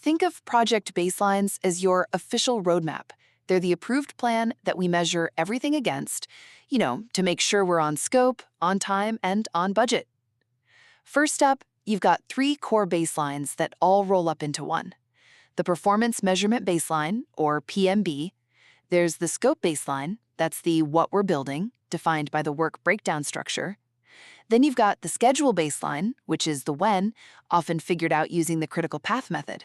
Think of project baselines as your official roadmap. They're the approved plan that we measure everything against, to make sure we're on scope, on time, and on budget. First up, you've got three core baselines that all roll up into one. The Performance Measurement Baseline, or PMB. There's the Scope Baseline, that's the what we're building, defined by the work breakdown structure. Then you've got the Schedule Baseline, which is the when, often figured out using the critical path method.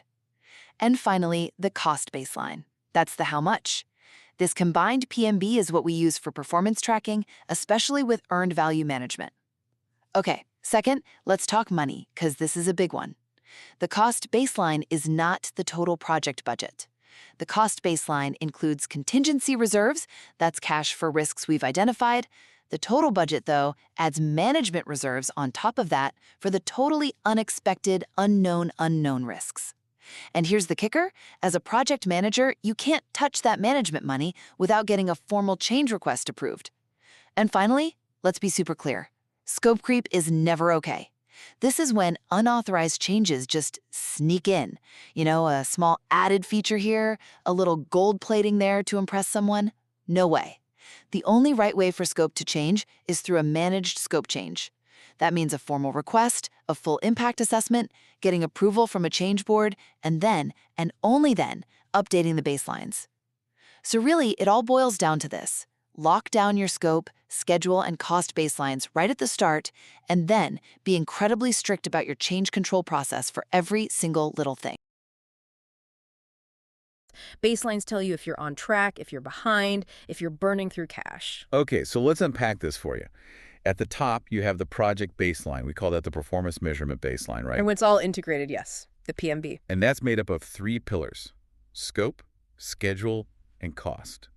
And finally, the Cost Baseline. That's the how much. This combined PMB is what we use for performance tracking, especially with earned value management. Okay, second, let's talk money, because this is a big one. The cost baseline is not the total project budget. The cost baseline includes contingency reserves, that's cash for risks we've identified. The total budget, though, adds management reserves on top of that for the totally unexpected, unknown risks. And here's the kicker. As a project manager, you can't touch that management money without getting a formal change request approved. And finally, let's be super clear. Scope creep is never okay. This is when unauthorized changes just sneak in. A small added feature here, a little gold plating there to impress someone. No way. The only right way for scope to change is through a managed scope change. That means a formal request, a full impact assessment, getting approval from a change board, and then, and only then, updating the baselines. So really, it all boils down to this. Lock down your scope, schedule, and cost baselines right at the start, and then be incredibly strict about your change control process for every single little thing. Baselines tell you if you're on track, if you're behind, if you're burning through cash. Okay, so let's unpack this for you. At the top, you have the project baseline. We call that the performance measurement baseline, right? And when it's all integrated, yes, the PMB. And that's made up of three pillars: scope, schedule, and cost.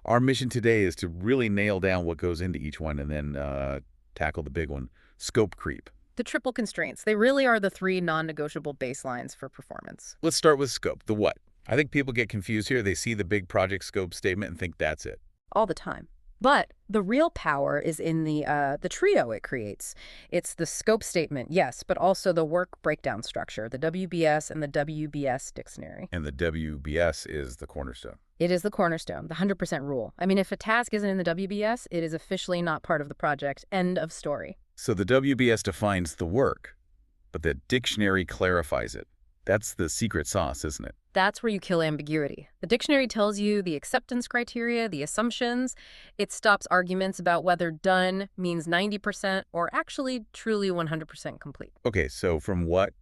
Our mission today is to really nail down what goes into each one and then tackle the big one, scope creep. The triple constraints. They really are the three non-negotiable baselines for performance. Let's start with scope, the what. I think people get confused here. They see the big project scope statement and think that's it. All the time. But the real power is in the trio it creates. It's the scope statement, yes, but also the work breakdown structure, the WBS and the WBS dictionary. And the WBS is the cornerstone. It is the cornerstone, the 100% rule. I mean, if a task isn't in the WBS, it is officially not part of the project. End of story. So the WBS defines the work, but the dictionary clarifies it. That's the secret sauce, isn't it? That's where you kill ambiguity. The dictionary tells you the acceptance criteria, the assumptions. It stops arguments about whether done means 90% or actually truly 100% complete. Okay, so from what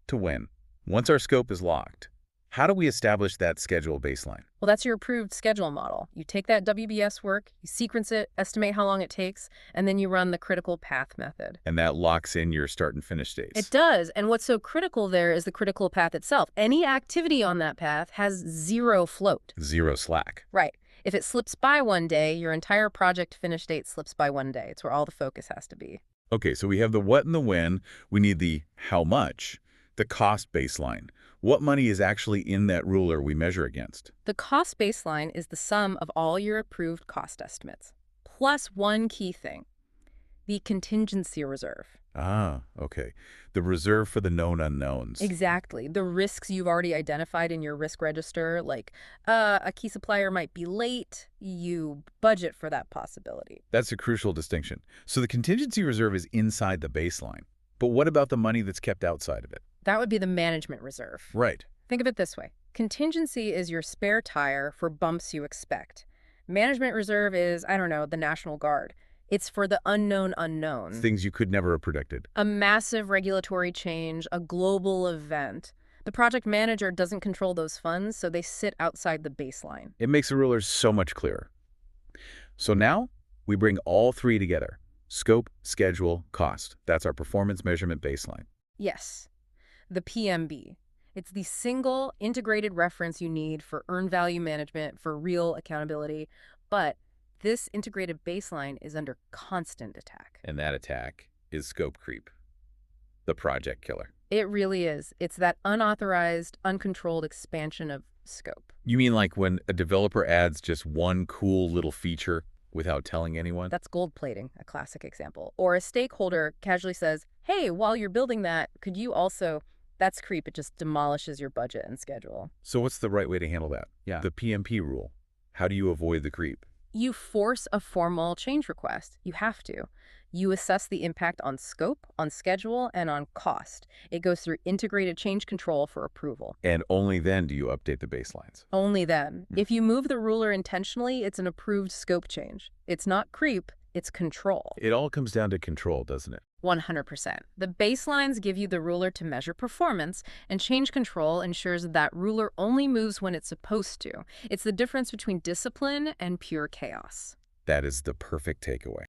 to when? Once our scope is locked, how do we establish that schedule baseline? Well, that's your approved schedule model. You take that WBS work, you sequence it, estimate how long it takes, and then you run the critical path method. And that locks in your start and finish dates. It does. And what's so critical there is the critical path itself. Any activity on that path has zero float. Zero slack. Right. If it slips by one day, your entire project finish date slips by one day. It's where all the focus has to be. Okay, so we have the what and the when. We need the how much, the cost baseline. What money is actually in that ruler we measure against? The cost baseline is the sum of all your approved cost estimates, plus one key thing, the contingency reserve. Ah, okay. The reserve for the known unknowns. Exactly. The risks you've already identified in your risk register, like a key supplier might be late, you budget for that possibility. That's a crucial distinction. So the contingency reserve is inside the baseline. But what about the money that's kept outside of it? That would be the management reserve. Right. Think of it this way. Contingency is your spare tire for bumps you expect. Management reserve is, the National Guard. It's for the unknown unknowns. Things you could never have predicted. A massive regulatory change, a global event. The project manager doesn't control those funds, so they sit outside the baseline. It makes the rulers so much clearer. So now we bring all three together. Scope, schedule, cost. That's our performance measurement baseline. Yes. The PMB. It's the single integrated reference you need for earned value management, for real accountability. But this integrated baseline is under constant attack. And that attack is scope creep, the project killer. It really is. It's that unauthorized, uncontrolled expansion of scope. You mean like when a developer adds just one cool little feature without telling anyone? That's gold plating, a classic example. Or a stakeholder casually says, hey, while you're building that, could you also That's creep. It just demolishes your budget and schedule. So what's the right way to handle that? Yeah. The PMP rule. How do you avoid the creep? You force a formal change request. You have to. You assess the impact on scope, on schedule, and on cost. It goes through integrated change control for approval. And only then do you update the baselines. Only then. If you move the ruler intentionally, it's an approved scope change. It's not creep, it's control. It all comes down to control, doesn't it? 100%. The baselines give you the ruler to measure performance, and change control ensures that ruler only moves when it's supposed to. It's the difference between discipline and pure chaos. That is the perfect takeaway.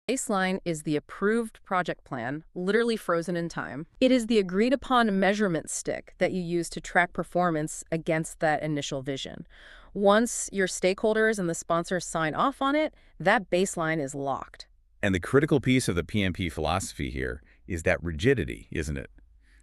Baseline is the approved project plan, literally frozen in time. It is the agreed-upon measurement stick that you use to track performance against that initial vision. Once your stakeholders and the sponsor sign off on it, that baseline is locked. And the critical piece of the PMP philosophy here is that rigidity, isn't it?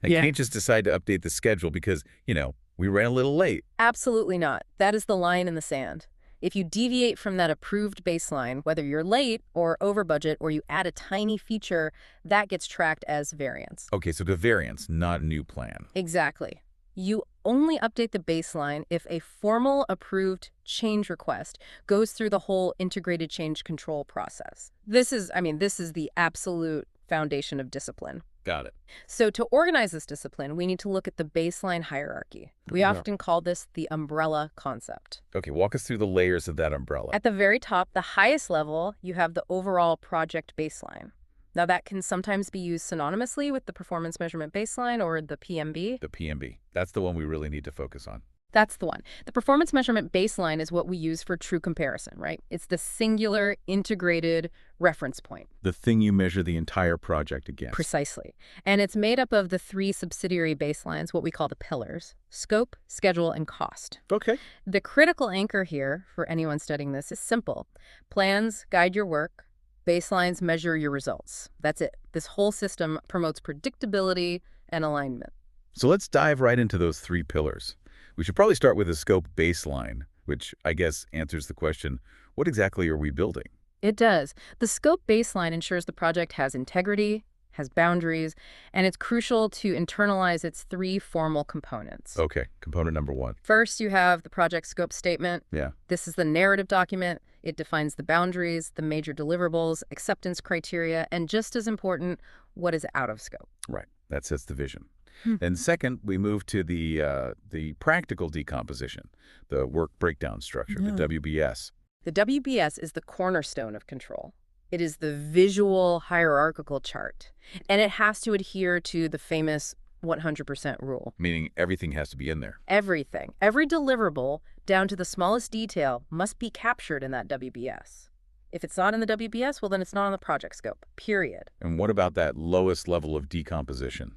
I can't just decide to update the schedule because, we ran a little late. Absolutely not. That is the line in the sand. If you deviate from that approved baseline, whether you're late or over budget or you add a tiny feature, that gets tracked as variance. Okay, so the variance, not a new plan. Exactly. You only update the baseline if a formal approved change request goes through the whole integrated change control process. This is the absolute foundation of discipline. Got it. So to organize this discipline, we need to look at the baseline hierarchy. We often call this the umbrella concept. Okay, walk us through the layers of that umbrella. At the very top, the highest level, you have the overall project baseline. Now, that can sometimes be used synonymously with the performance measurement baseline or the PMB. The PMB. That's the one we really need to focus on. That's the one. The performance measurement baseline is what we use for true comparison, right? It's the singular integrated reference point. The thing you measure the entire project against. Precisely. And it's made up of the 3 subsidiary baselines, what we call the pillars: scope, schedule, and cost. Okay. The critical anchor here for anyone studying this is simple. Plans guide your work. Baselines measure your results. That's it. This whole system promotes predictability and alignment. So let's dive right into those 3 pillars. We should probably start with a scope baseline, which I guess answers the question, what exactly are we building? It does. The scope baseline ensures the project has integrity, has boundaries, and it's crucial to internalize its 3 formal components. Okay, component number 1. First, you have the project scope statement. Yeah. This is the narrative document. It defines the boundaries, the major deliverables, acceptance criteria, and just as important, what is out of scope. Right. That sets the vision. Then second, we move to the practical decomposition, the work breakdown structure, the WBS. The WBS is the cornerstone of control. It is the visual hierarchical chart, and it has to adhere to the famous 100% rule. Meaning everything has to be in there. Everything, every deliverable, down to the smallest detail, must be captured in that WBS. If it's not in the WBS, well, then it's not on the project scope, period. And what about that lowest level of decomposition?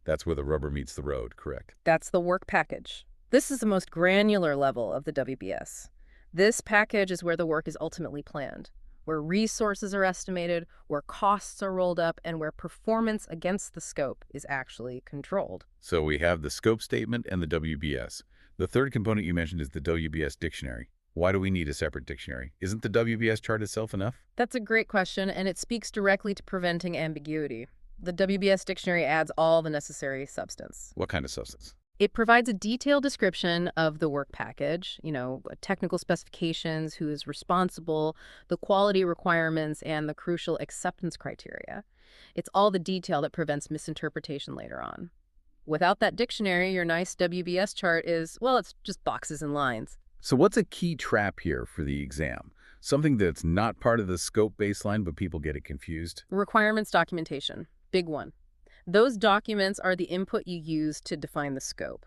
That's where the rubber meets the road, correct? That's the work package. This is the most granular level of the WBS. This package is where the work is ultimately planned, where resources are estimated, where costs are rolled up, and where performance against the scope is actually controlled. So we have the scope statement and the WBS. The third component you mentioned is the WBS dictionary. Why do we need a separate dictionary? Isn't the WBS chart itself enough? That's a great question, and it speaks directly to preventing ambiguity. The WBS dictionary adds all the necessary substance. What kind of substance? It provides a detailed description of the work package, technical specifications, who is responsible, the quality requirements, and the crucial acceptance criteria. It's all the detail that prevents misinterpretation later on. Without that dictionary, your nice WBS chart is, well, it's just boxes and lines. So what's a key trap here for the exam? Something that's not part of the scope baseline, but people get it confused? Requirements documentation. Big one. Those documents are the input you use to define the scope.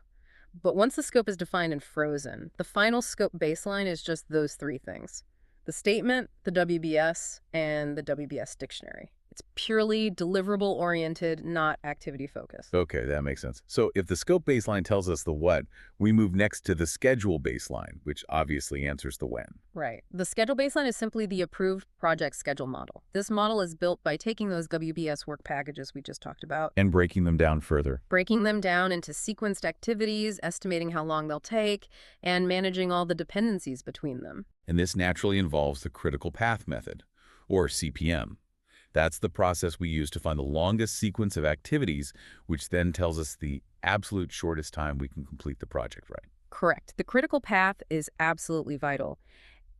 But once the scope is defined and frozen, the final scope baseline is just those 3 things: the statement, the WBS, and the WBS dictionary. It's purely deliverable-oriented, not activity-focused. Okay, that makes sense. So if the scope baseline tells us the what, we move next to the schedule baseline, which obviously answers the when. Right. The schedule baseline is simply the approved project schedule model. This model is built by taking those WBS work packages we just talked about, And breaking them down further. breaking them down into sequenced activities, estimating how long they'll take, and managing all the dependencies between them. And this naturally involves the critical path method, or CPM. That's the process we use to find the longest sequence of activities, which then tells us the absolute shortest time we can complete the project, right? Correct. The critical path is absolutely vital.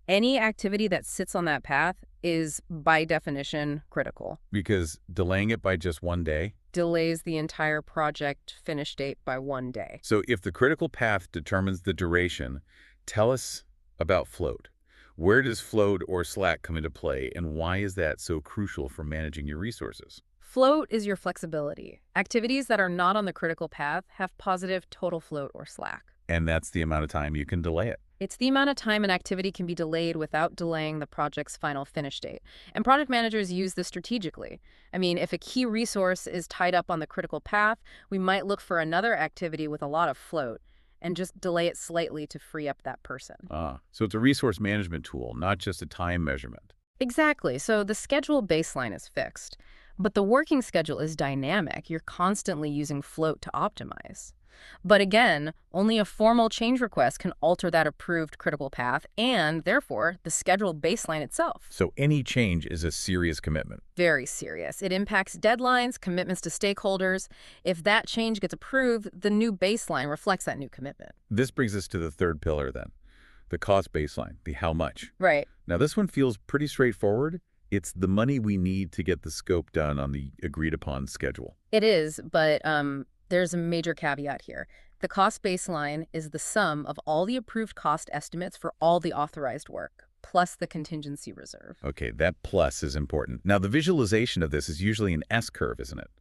Any activity that sits on that path is, by definition, critical. Because delaying it by just one day. Delays the entire project finish date by one day. So if the critical path determines the duration, tell us about float. Where does float or slack come into play, and why is that so crucial for managing your resources? Float is your flexibility. Activities that are not on the critical path have positive total float or slack. And that's the amount of time you can delay it. It's the amount of time an activity can be delayed without delaying the project's final finish date. And project managers use this strategically. I mean, if a key resource is tied up on the critical path, we might look for another activity with a lot of float and just delay it slightly to free up that person. So it's a resource management tool, not just a time measurement. Exactly. So the schedule baseline is fixed, but the working schedule is dynamic. You're constantly using float to optimize. But again, only a formal change request can alter that approved critical path and, therefore, the schedule baseline itself. So any change is a serious commitment. Very serious. It impacts deadlines, commitments to stakeholders. If that change gets approved, the new baseline reflects that new commitment. This brings us to the third pillar then, the cost baseline, the how much. Right. Now this one feels pretty straightforward. It's the money we need to get the scope done on the agreed upon schedule. It is, but there's a major caveat here. The cost baseline is the sum of all the approved cost estimates for all the authorized work, plus the contingency reserve. Okay, that plus is important. Now, the visualization of this is usually an S-curve, isn't it?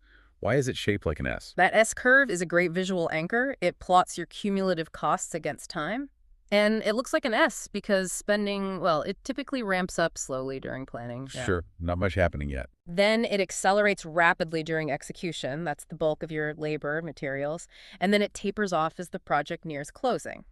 Why is it shaped like an S? That S-curve is a great visual anchor. It plots your cumulative costs against time. And it looks like an S because spending, well, it typically ramps up slowly during planning. Yeah. Sure, not much happening yet. Then it accelerates rapidly during execution. That's the bulk of your labor, materials. And then it tapers off as the project nears closing.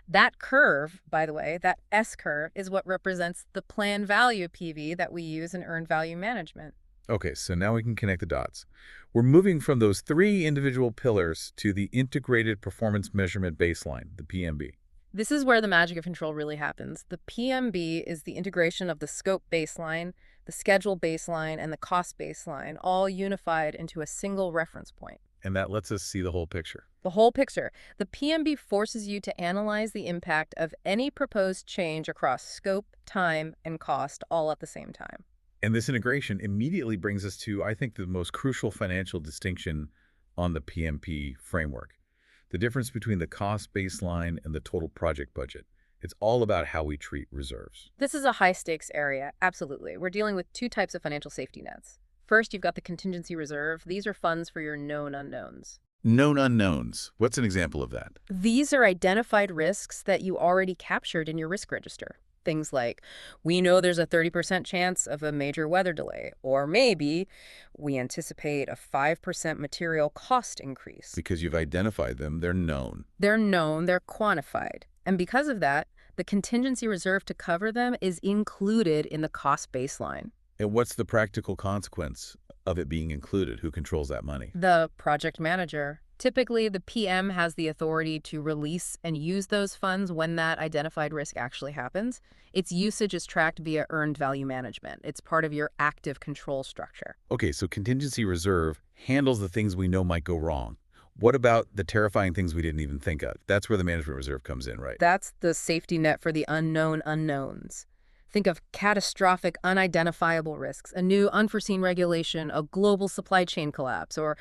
That curve, by the way, that S-curve, is what represents the plan value PV that we use in earned value management. Okay, so now we can connect the dots. We're moving from those three individual pillars to the integrated performance measurement baseline, the PMB. This is where the magic of control really happens. The PMB is the integration of the scope baseline, the schedule baseline, and the cost baseline, all unified into a single reference point. And that lets us see the whole picture. The whole picture. The PMB forces you to analyze the impact of any proposed change across scope, time, and cost all at the same time. And this integration immediately brings us to, I think, the most crucial financial distinction on the PMP framework. The difference between the cost baseline and the total project budget. It's all about how we treat reserves. This is a high-stakes area, absolutely. We're dealing with two types of financial safety nets. First, you've got the contingency reserve. These are funds for your known unknowns. Known unknowns. What's an example of that? These are identified risks that you already captured in your risk register. Things like, we know there's a 30% chance of a major weather delay, or maybe we anticipate a 5% material cost increase. Because you've identified them, they're known. They're known, they're quantified. And because of that, the contingency reserve to cover them is included in the cost baseline. And what's the practical consequence of it being included? Who controls that money? The project manager. Typically, the PM has the authority to release and use those funds when that identified risk actually happens. Its usage is tracked via earned value management. It's part of your active control structure. Okay, so contingency reserve handles the things we know might go wrong. What about the terrifying things we didn't even think of? That's where the management reserve comes in, right? That's the safety net for the unknown unknowns. Think of catastrophic, unidentifiable risks, a new unforeseen regulation, a global supply chain collapse, or,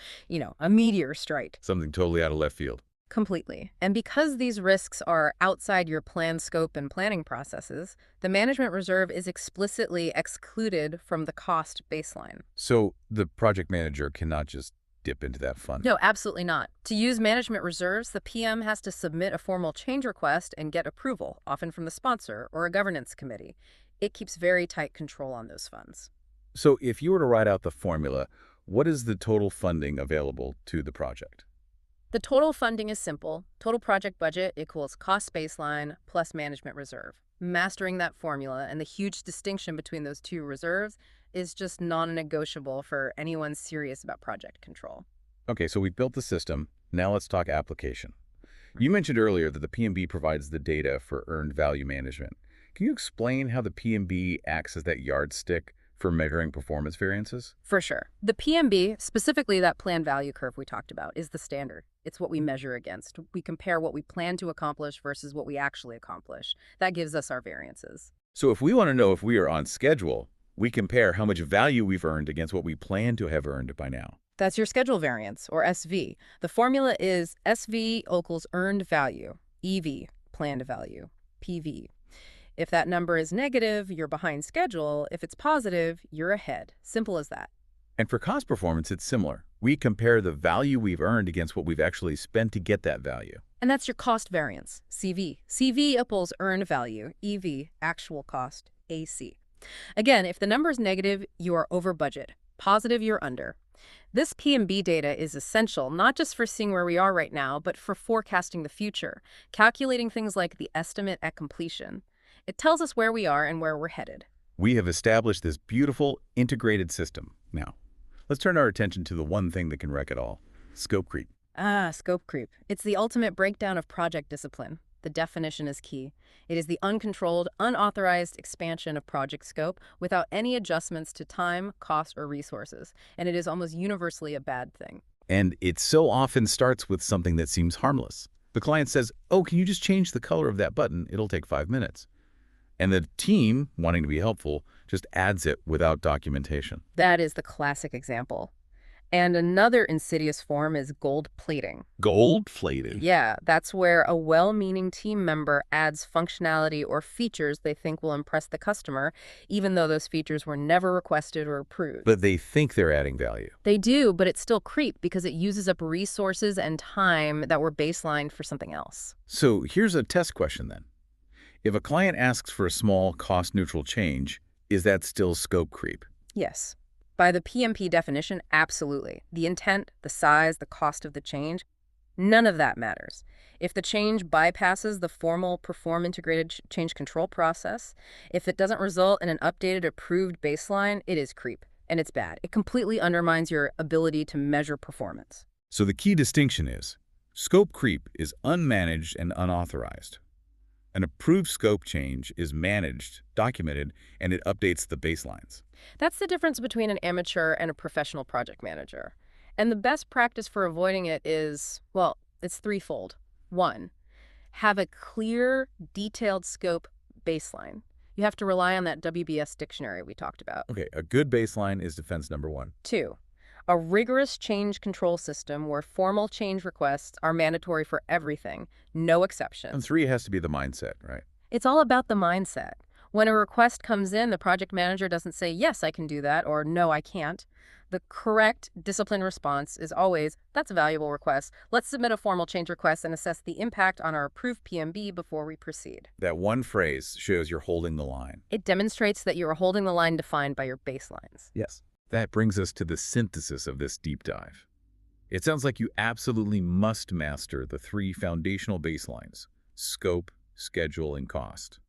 a meteor strike. Something totally out of left field. Completely. And because these risks are outside your plan scope and planning processes, the management reserve is explicitly excluded from the cost baseline. So the project manager cannot just dip into that fund? No, absolutely not. To use management reserves, the PM has to submit a formal change request and get approval, often from the sponsor or a governance committee. It keeps very tight control on those funds. So if you were to write out the formula, what is the total funding available to the project? The total funding is simple. Total project budget equals cost baseline plus management reserve. Mastering that formula and the huge distinction between those two reserves is just non-negotiable for anyone serious about project control. Okay, so we've built the system. Now let's talk application. You mentioned earlier that the PMB provides the data for earned value management. Can you explain how the PMB acts as that yardstick for measuring performance variances? For sure. The PMB, specifically that plan value curve we talked about, is the standard. It's what we measure against. We compare what we plan to accomplish versus what we actually accomplish. That gives us our variances. So if we want to know if we are on schedule, we compare how much value we've earned against what we plan to have earned by now. That's your schedule variance, or SV. The formula is SV equals earned value, EV, planned value, PV. If that number is negative, you're behind schedule. If it's positive, you're ahead. Simple as that. And for cost performance, it's similar. We compare the value we've earned against what we've actually spent to get that value. And that's your cost variance, CV. CV equals earned value, EV, actual cost, AC. Again, if the number is negative, you are over budget. Positive, you're under. This PMB data is essential not just for seeing where we are right now, but for forecasting the future, calculating things like the estimate at completion. It tells us where we are and where we're headed. We have established this beautiful, integrated system. Now, let's turn our attention to the one thing that can wreck it all, scope creep. Scope creep. It's the ultimate breakdown of project discipline. The definition is key. It is the uncontrolled, unauthorized expansion of project scope without any adjustments to time, cost, or resources. And it is almost universally a bad thing. And it so often starts with something that seems harmless. The client says, oh, can you just change the color of that button? It'll take 5 minutes. And the team, wanting to be helpful, just adds it without documentation. That is the classic example. And another insidious form is gold plating. Gold plated? Yeah, that's where a well-meaning team member adds functionality or features they think will impress the customer, even though those features were never requested or approved. But they think they're adding value. They do, but it's still creep because it uses up resources and time that were baselined for something else. So here's a test question then. If a client asks for a small, cost-neutral change, is that still scope creep? Yes. By the PMP definition, absolutely. The intent, the size, the cost of the change, none of that matters. If the change bypasses the formal perform integrated change control process, if it doesn't result in an updated approved baseline, it is creep, and it's bad. It completely undermines your ability to measure performance. So the key distinction is, scope creep is unmanaged and unauthorized. An approved scope change is managed, documented, and it updates the baselines. That's the difference between an amateur and a professional project manager. And the best practice for avoiding it is, well, it's threefold. 1, have a clear, detailed scope baseline. You have to rely on that WBS dictionary we talked about. Okay, a good baseline is defense number 1. 2, a rigorous change control system where formal change requests are mandatory for everything, no exceptions. And 3 has to be the mindset, right? It's all about the mindset. When a request comes in, the project manager doesn't say, yes, I can do that, or no, I can't. The correct disciplined response is always, that's a valuable request. Let's submit a formal change request and assess the impact on our approved PMB before we proceed. That one phrase shows you're holding the line. It demonstrates that you are holding the line defined by your baselines. Yes. That brings us to the synthesis of this deep dive. It sounds like you absolutely must master the 3 foundational baselines, scope, schedule, and cost,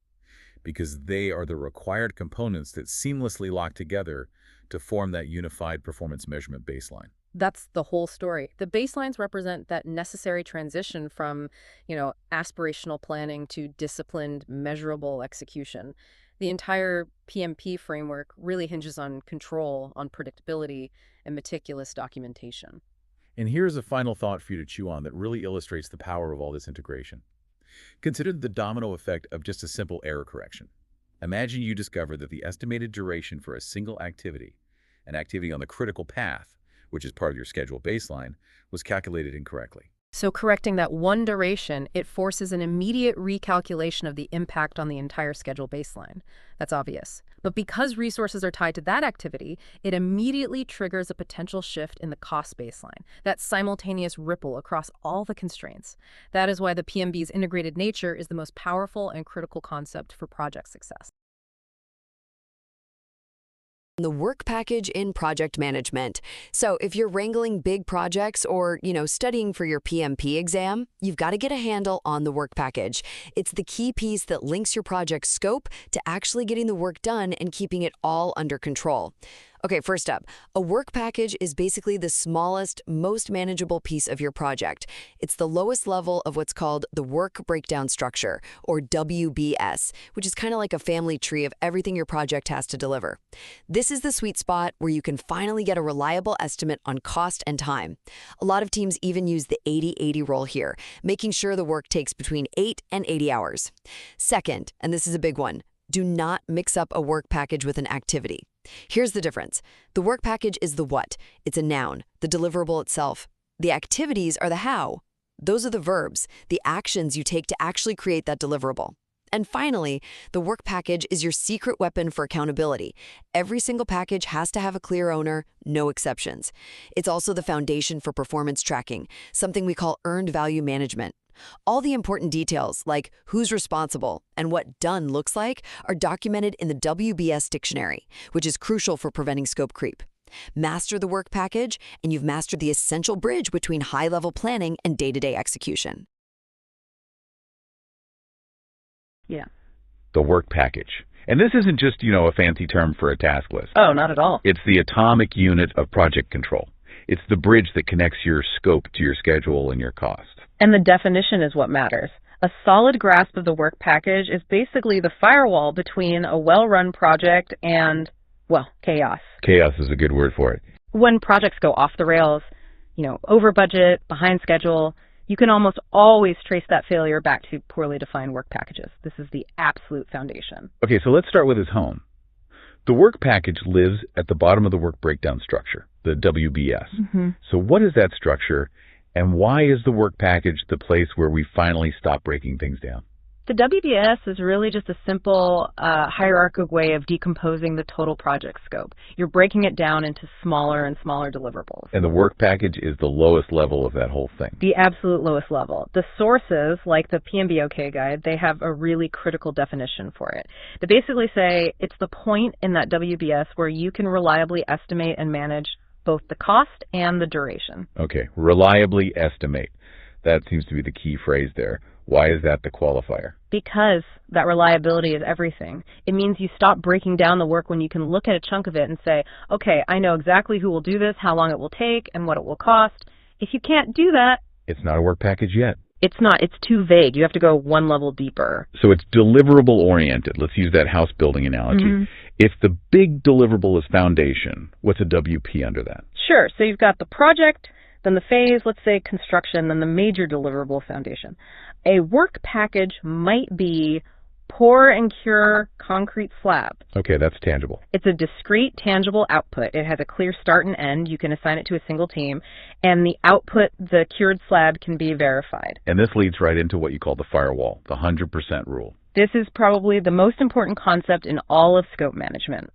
because they are the required components that seamlessly lock together to form that unified performance measurement baseline. That's the whole story. The baselines represent that necessary transition from, aspirational planning to disciplined, measurable execution. The entire PMP framework really hinges on control, on predictability, and meticulous documentation. And here's a final thought for you to chew on that really illustrates the power of all this integration. Consider the domino effect of just a simple error correction. Imagine you discover that the estimated duration for a single activity, an activity on the critical path, which is part of your schedule baseline, was calculated incorrectly. So correcting that one duration, it forces an immediate recalculation of the impact on the entire schedule baseline. That's obvious. But because resources are tied to that activity, it immediately triggers a potential shift in the cost baseline, that simultaneous ripple across all the constraints. That is why the PMB's integrated nature is the most powerful and critical concept for project success. The work package in project management. So if you're wrangling big projects or, studying for your PMP exam, you've got to get a handle on the work package. It's the key piece that links your project scope to actually getting the work done and keeping it all under control. Okay, first up, a work package is basically the smallest, most manageable piece of your project. It's the lowest level of what's called the work breakdown structure, or WBS, which is kind of like a family tree of everything your project has to deliver. This is the sweet spot where you can finally get a reliable estimate on cost and time. A lot of teams even use the 80-80 rule here, making sure the work takes between 8 and 80 hours. Second, and this is a big one, do not mix up a work package with an activity. Here's the difference. The work package is the what. It's a noun, the deliverable itself. The activities are the how. Those are the verbs, the actions you take to actually create that deliverable. And finally, the work package is your secret weapon for accountability. Every single package has to have a clear owner, no exceptions. It's also the foundation for performance tracking, something we call earned value management. All the important details, like who's responsible and what done looks like, are documented in the WBS dictionary, which is crucial for preventing scope creep. Master the work package, and you've mastered the essential bridge between high-level planning and day-to-day execution. Yeah. The work package. And this isn't just, a fancy term for a task list. Oh, not at all. It's the atomic unit of project control. It's the bridge that connects your scope to your schedule and your cost. And the definition is what matters. A solid grasp of the work package is basically the firewall between a well-run project and, well, chaos. Chaos is a good word for it. When projects go off the rails, over budget, behind schedule, you can almost always trace that failure back to poorly defined work packages. This is the absolute foundation. Okay, so let's start with his home. The work package lives at the bottom of the work breakdown structure, the WBS. Mm-hmm. So what is that structure, and why is the work package the place where we finally stop breaking things down? The WBS is really just a simple hierarchical way of decomposing the total project scope. You're breaking it down into smaller and smaller deliverables. And the work package is the lowest level of that whole thing. The absolute lowest level. The sources, like the PMP OK guide, they have a really critical definition for it. They basically say it's the point in that WBS where you can reliably estimate and manage both the cost and the duration. Okay, reliably estimate. That seems to be the key phrase there. Why is that the qualifier? Because that reliability is everything. It means you stop breaking down the work when you can look at a chunk of it and say, okay, I know exactly who will do this, how long it will take, and what it will cost. If you can't do that, it's not a work package yet. It's not. It's too vague. You have to go one level deeper. So it's deliverable oriented. Let's use that house building analogy. Mm-hmm. If the big deliverable is foundation, what's a WP under that? Sure. So you've got the project, then the phase, let's say construction, then the major deliverable foundation. A work package might be pour and cure concrete slab. Okay, that's tangible. It's a discrete, tangible output. It has a clear start and end. You can assign it to a single team. And the output, the cured slab, can be verified. And this leads right into what you call the firewall, the 100% rule. This is probably the most important concept in all of scope management.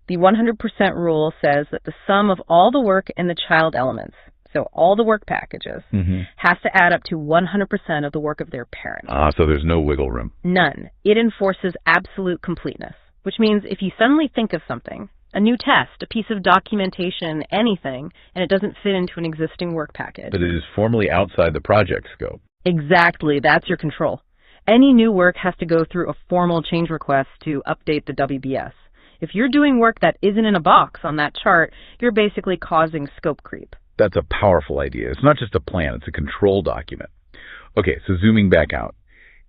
The 100% rule says that the sum of all the work and the child elements, so all the work packages, has to add up to 100% of the work of their parent. So there's no wiggle room. None. It enforces absolute completeness, which means if you suddenly think of something, a new test, a piece of documentation, anything, and it doesn't fit into an existing work package. But it is formally outside the project scope. Exactly. That's your control. Any new work has to go through a formal change request to update the WBS. If you're doing work that isn't in a box on that chart, you're basically causing scope creep. That's a powerful idea. It's not just a plan, it's a control document. Okay, so zooming back out.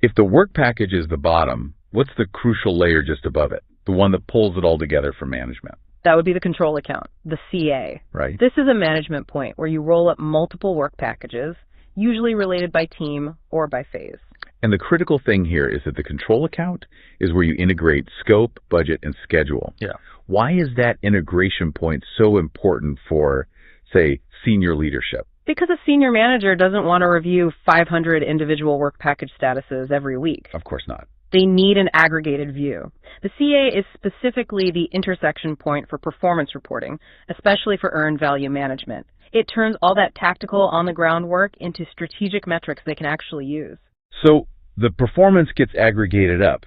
If the work package is the bottom, what's the crucial layer just above it? The one that pulls it all together for management. That would be the control account, the CA. Right. This is a management point where you roll up multiple work packages, usually related by team or by phase. And the critical thing here is that the control account is where you integrate scope, budget, and schedule. Yeah. Why is that integration point so important for, say, senior leadership? Because a senior manager doesn't want to review 500 individual work package statuses every week. Of course not. They need an aggregated view. The CA is specifically the intersection point for performance reporting, especially for earned value management. It turns all that tactical on-the-ground work into strategic metrics they can actually use. So the performance gets aggregated up,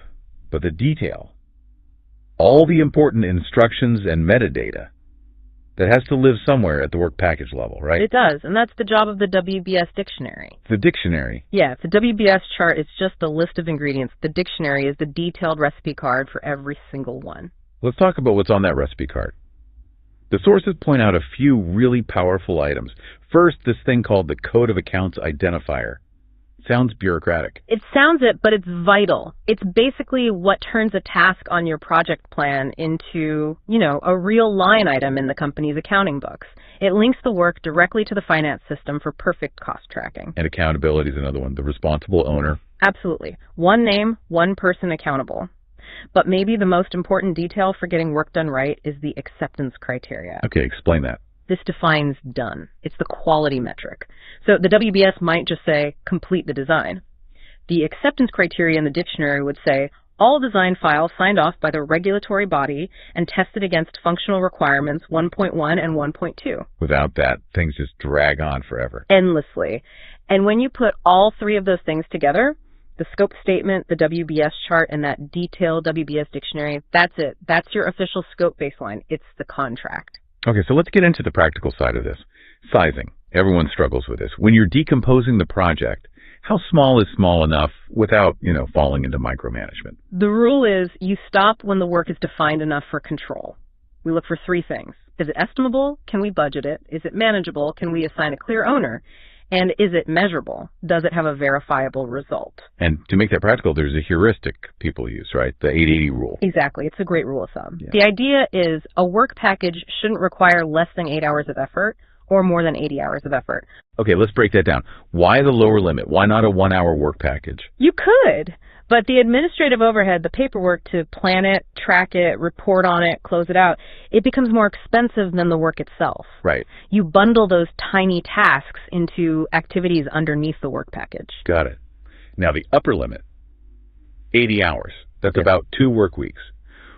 but the detail, all the important instructions and metadata, that has to live somewhere at the work package level, right? It does, and that's the job of the WBS dictionary. The dictionary. Yeah, the WBS chart is just a list of ingredients. The dictionary is the detailed recipe card for every single one. Let's talk about what's on that recipe card. The sources point out a few really powerful items. First, this thing called the Code of Accounts Identifier. Sounds bureaucratic. It sounds it, but it's vital. It's basically what turns a task on your project plan into, a real line item in the company's accounting books. It links the work directly to the finance system for perfect cost tracking. And accountability is another one, the responsible owner. Absolutely. One name, one person accountable. But maybe the most important detail for getting work done right is the acceptance criteria. Okay, explain that. This defines done. It's the quality metric. So the WBS might just say, complete the design. The acceptance criteria in the dictionary would say, all design files signed off by the regulatory body and tested against functional requirements 1.1 and 1.2. Without that, things just drag on forever. Endlessly. And when you put all three of those things together, the scope statement, the WBS chart, and that detailed WBS dictionary, that's it. That's your official scope baseline. It's the contract. Okay, so let's get into the practical side of this. Sizing. Everyone struggles with this. When you're decomposing the project, how small is small enough without, falling into micromanagement? The rule is you stop when the work is defined enough for control. We look for three things. Is it estimable? Can we budget it? Is it manageable? Can we assign a clear owner? And is it measurable? Does it have a verifiable result? And to make that practical, there's a heuristic people use, right? The 880 rule. Exactly. It's a great rule of thumb. Yeah. The idea is a work package shouldn't require less than 8 hours of effort or more than 80 hours of effort. Okay, let's break that down. Why the lower limit? Why not a 1-hour work package? You could, but the administrative overhead, the paperwork to plan it, track it, report on it, close it out, it becomes more expensive than the work itself. Right. You bundle those tiny tasks into activities underneath the work package. Got it. Now the upper limit, 80 hours. That's about 2 work weeks.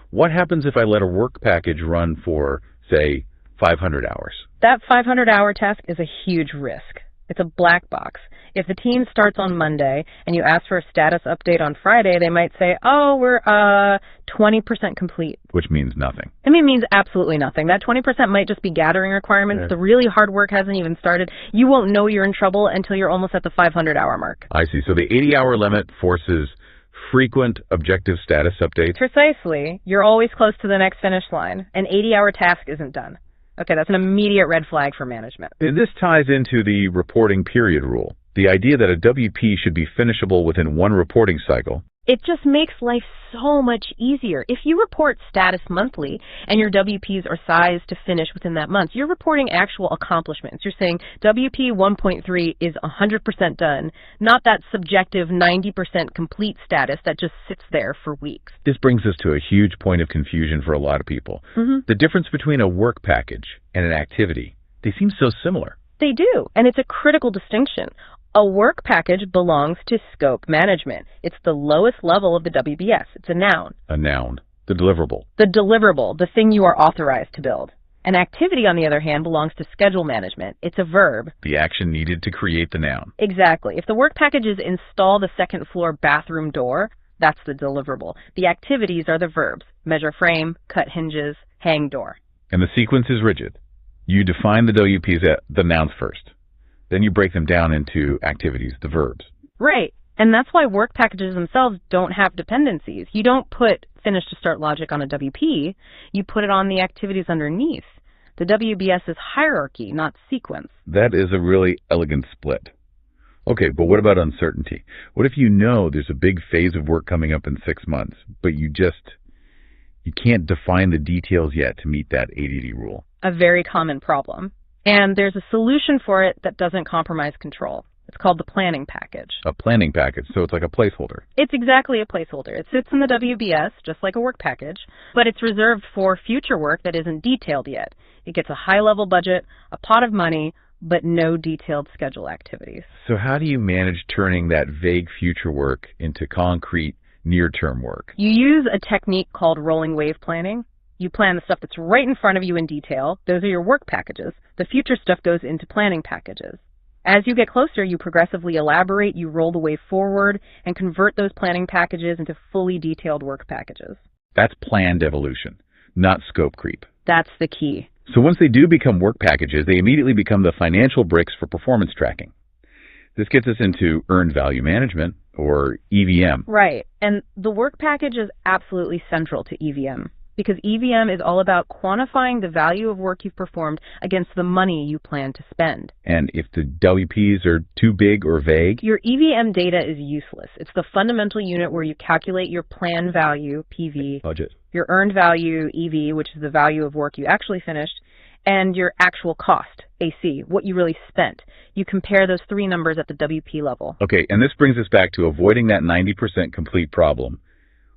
What happens if I let a work package run for, say, 500 hours? That 500-hour task is a huge risk. It's a black box. If the team starts on Monday and you ask for a status update on Friday, they might say, oh, we're 20% complete. Which means nothing. I mean, it means absolutely nothing. That 20% might just be gathering requirements. Yeah. The really hard work hasn't even started. You won't know you're in trouble until you're almost at the 500-hour mark. I see. So the 80-hour limit forces frequent objective status updates. Precisely. You're always close to the next finish line. An 80-hour task isn't done. Okay, that's an immediate red flag for management. This ties into the reporting period rule. The idea that a WP should be finishable within 1 reporting cycle. It just makes life so much easier. If you report status monthly and your WPs are sized to finish within that month, you're reporting actual accomplishments. You're saying WP 1.3 is 100% done, not that subjective 90% complete status that just sits there for weeks. This brings us to a huge point of confusion for a lot of people. The difference between a work package and an activity, they seem so similar. They do, and it's a critical distinction. A work package belongs to scope management. It's the lowest level of the WBS. It's a noun. A noun. The deliverable. The deliverable, the thing you are authorized to build. An activity, on the other hand, belongs to schedule management. It's a verb. The action needed to create the noun. Exactly. If the work package is install the second floor bathroom door, that's the deliverable. The activities are the verbs. Measure frame, cut hinges, hang door. And the sequence is rigid. You define the WPs, the nouns first. Then you break them down into activities, the verbs. Right. And that's why work packages themselves don't have dependencies. You don't put finish to start logic on a WP. You put it on the activities underneath. The WBS is hierarchy, not sequence. That is a really elegant split. Okay, but what about uncertainty? What if you know there's a big phase of work coming up in 6 months, but you can't define the details yet to meet that 880 rule? A very common problem. And there's a solution for it that doesn't compromise control. It's called the planning package. A planning package, so it's like a placeholder. It's exactly a placeholder. It sits in the WBS, just like a work package, but it's reserved for future work that isn't detailed yet. It gets a high-level budget, a pot of money, but no detailed schedule activities. So how do you manage turning that vague future work into concrete, near-term work? You use a technique called rolling wave planning. You plan the stuff that's right in front of you in detail. Those are your work packages. The future stuff goes into planning packages. As you get closer, you progressively elaborate, you roll the wave forward, and convert those planning packages into fully detailed work packages. That's planned evolution, not scope creep. That's the key. So once they do become work packages, they immediately become the financial bricks for performance tracking. This gets us into earned value management, or EVM. Right. And the work package is absolutely central to EVM. because EVM is all about quantifying the value of work you've performed against the money you plan to spend. And if the WPs are too big or vague? Your EVM data is useless. It's the fundamental unit where you calculate your plan value, PV, Budget. your earned value, EV, which is the value of work you actually finished, and your actual cost, AC, what you really spent. You compare those three numbers at the WP level. Okay, and this brings us back to avoiding that 90% complete problem.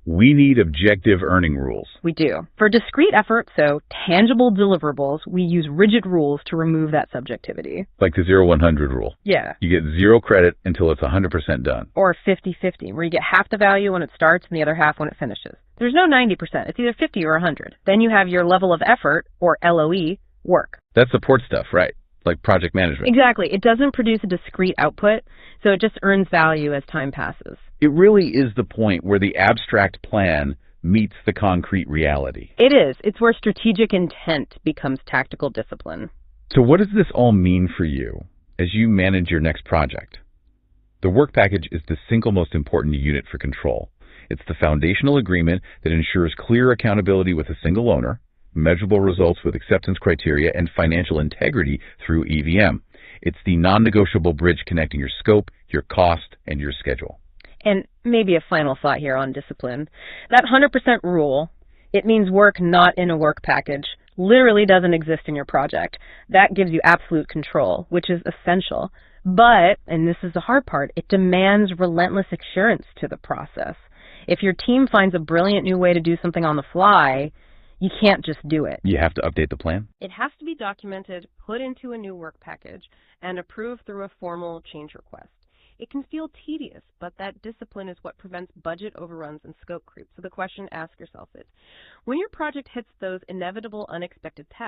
We need objective earning rules. We do. For discrete effort, so tangible deliverables, we use rigid rules to remove that subjectivity. Like the 0-100 rule. Yeah. You get 0 credit until it's 100% done. Or 50-50, where you get half the value when it starts and the other half when it finishes. There's no 90%. It's either 50 or 100. Then you have your level of effort, or LOE, work. That's support stuff, right? Like project management. Exactly. It doesn't produce a discrete output, so it just earns value as time passes. It really is the point where the abstract plan meets the concrete reality. It is. It's where strategic intent becomes tactical discipline. So what does this all mean for you as you manage your next project? The work package is the single most important unit for control. It's the foundational agreement that ensures clear accountability with a single owner, measurable results with acceptance criteria, and financial integrity through EVM. It's the non-negotiable bridge connecting your scope, your cost, and your schedule. And maybe a final thought here on discipline. That 100% rule, it means work not in a work package, literally doesn't exist in your project. That gives you absolute control, which is essential. But, and this is the hard part, it demands relentless adherence to the process. If your team finds a brilliant new way to do something on the fly, you can't just do it. You have to update the plan? It has to be documented, put into a new work package, and approved through a formal change request. It can feel tedious, but that discipline is what prevents budget overruns and scope creep. So the question to ask yourself is, when your project hits those inevitable unexpected tasks,